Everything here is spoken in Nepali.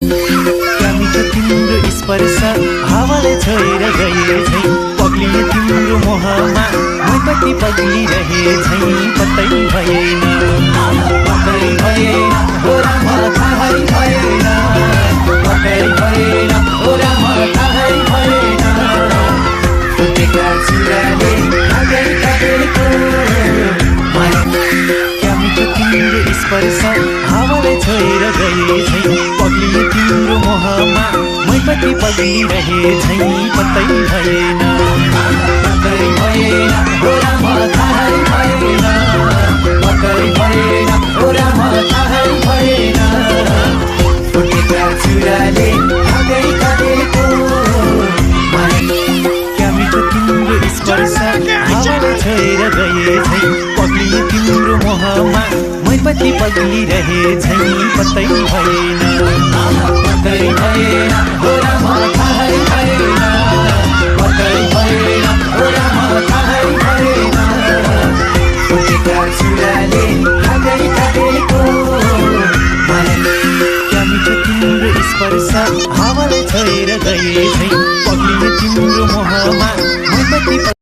क्या मिठो तिम्रो स्पर्श हावाले छोएर गए झै पग्लिए तिम्रो मोहमा मै कति पग्लिरहेझै पत्तै भएन पत्तै भएन हो राम थाहै भएन पत्तै भएन हो राम थाहै भएन फुटेका चुराले खाँदै खाँदैको क्या मिठो तिम्रो स्पर्श हावाले छोएर गए झै पग्लिए तिम्रो मोहमा मै कति पग्लिरहेझै पत्तै भएन पत्तै भएन हो राम थाहै भएन पत्तै भएन हो राम थाहै भएन फुटेका चुराले खाँदै खाँदैको क्या मिठो तिम्रो स्पर्श हावाले छोएर गए झै पग्लिए तिम्रो मोहमा मै कति पग्लिरहेझै पत्तै भएन पत्तै भएन हो राम थाहै भएन पत्तै भएन हो राम थाहै भएन फुटेका चुराले खाँदै खाँदैको क्या मिठो तिम्रो स्पर्श हावाले छोएर गए झै पग्लिए तिम्रो मोहमा मै कति